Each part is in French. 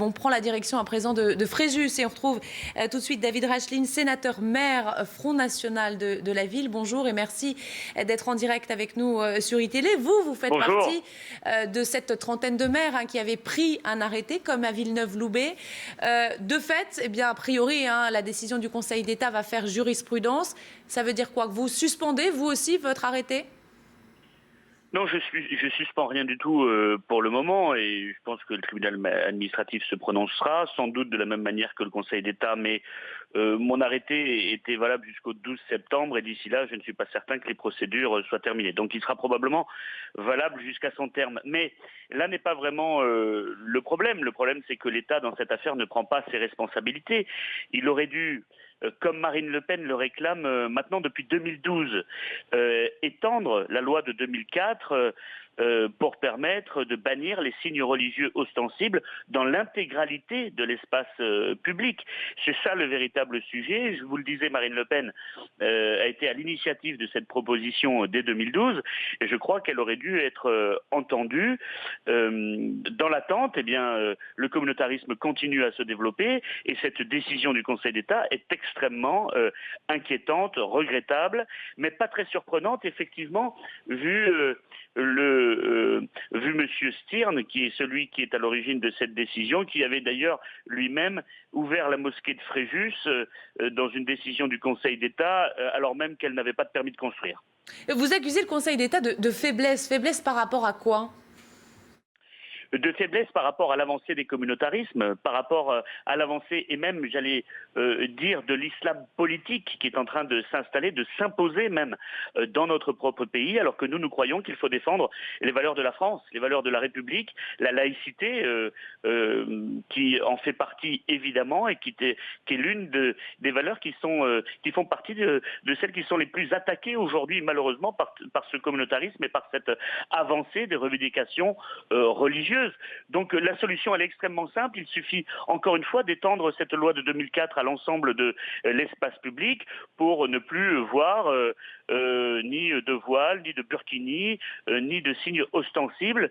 on prend la direction à présent de Fréjus et on retrouve tout de suite David Racheline, sénateur maire Front National de la ville. Bonjour et merci d'être en direct avec nous sur iTélé. Vous faites partie de cette trentaine de maires qui avaient pris un arrêté comme à Villeneuve-Loubet. De fait, eh bien, a priori, la décision du Conseil d'État va faire jurisprudence. Ça veut dire quoi? Que vous suspendez, vous aussi, votre arrêté? Non, je suspends rien du tout pour le moment et je pense que le tribunal administratif se prononcera, sans doute de la même manière que le Conseil d'État, mais mon arrêté était valable jusqu'au 12 septembre et d'ici là, je ne suis pas certain que les procédures soient terminées. Donc il sera probablement valable jusqu'à son terme. Mais là n'est pas vraiment le problème. Le problème, c'est que l'État, dans cette affaire, ne prend pas ses responsabilités. Il aurait dû, comme Marine Le Pen le réclame maintenant depuis 2012, étendre la loi de 2004 pour permettre de bannir les signes religieux ostensibles dans l'intégralité de l'espace public. C'est ça le véritable sujet. Je vous le disais, Marine Le Pen a été à l'initiative de cette proposition dès 2012 et je crois qu'elle aurait dû être entendue. Dans l'attente, eh bien, le communautarisme continue à se développer et cette décision du Conseil d'État est extrêmement inquiétante, regrettable, mais pas très surprenante, effectivement, vu Monsieur Stirn, qui est celui qui est à l'origine de cette décision, qui avait d'ailleurs lui-même ouvert la mosquée de Fréjus dans une décision du Conseil d'État, alors même qu'elle n'avait pas de permis de construire. Vous accusez le Conseil d'État de faiblesse. Faiblesse par rapport à quoi? De faiblesse par rapport à l'avancée des communautarismes, par rapport à l'avancée et même, j'allais dire, de l'islam politique qui est en train de s'installer, de s'imposer même dans notre propre pays, alors que nous croyons qu'il faut défendre les valeurs de la France, les valeurs de la République, la laïcité qui en fait partie évidemment et qui est l'une des valeurs qui font partie de celles qui sont les plus attaquées aujourd'hui malheureusement par ce communautarisme et par cette avancée des revendications religieuses. Donc la solution elle est extrêmement simple, il suffit encore une fois d'étendre cette loi de 2004 à l'ensemble de l'espace public pour ne plus voir ni de voile, ni de burkini, ni de signes ostensibles.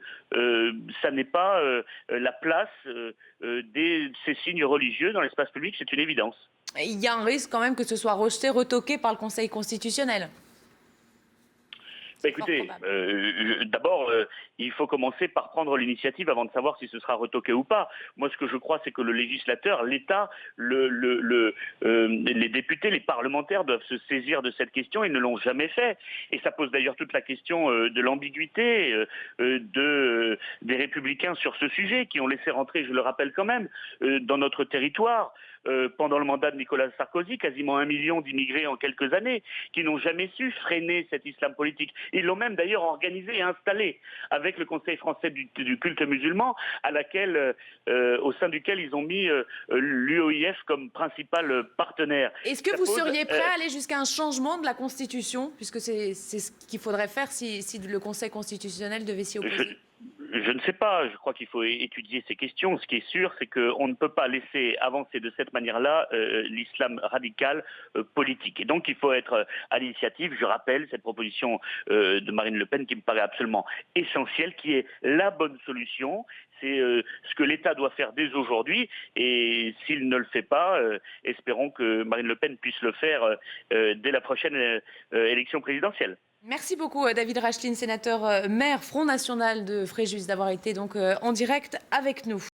Ça n'est pas la place de ces signes religieux dans l'espace public, c'est une évidence. Il y a un risque quand même que ce soit rejeté, retoqué par le Conseil constitutionnel. Écoutez, d'abord, il faut commencer par prendre l'initiative avant de savoir si ce sera retoqué ou pas. Moi, ce que je crois, c'est que le législateur, l'État, les députés, les parlementaires doivent se saisir de cette question. Ils ne l'ont jamais fait. Et ça pose d'ailleurs toute la question de l'ambiguïté des Républicains sur ce sujet, qui ont laissé rentrer, je le rappelle quand même, dans notre territoire, pendant le mandat de Nicolas Sarkozy, quasiment 1 million d'immigrés en quelques années, qui n'ont jamais su freiner cet islam politique. Ils l'ont même d'ailleurs organisé et installé avec le Conseil français du culte musulman, au sein duquel ils ont mis l'UOIF comme principal partenaire. Est-ce que vous seriez prêt à aller jusqu'à un changement de la Constitution, puisque c'est ce qu'il faudrait faire si le Conseil constitutionnel devait s'y opposer? Je ne sais pas, je crois qu'il faut étudier ces questions. Ce qui est sûr, c'est qu'on ne peut pas laisser avancer de cette manière-là l'islam radical politique. Et donc il faut être à l'initiative, je rappelle, cette proposition de Marine Le Pen qui me paraît absolument essentielle, qui est la bonne solution. C'est ce que l'État doit faire dès aujourd'hui et s'il ne le fait pas, espérons que Marine Le Pen puisse le faire dès la prochaine élection présidentielle. Merci beaucoup David Racheline, sénateur maire Front National de Fréjus, d'avoir été donc en direct avec nous.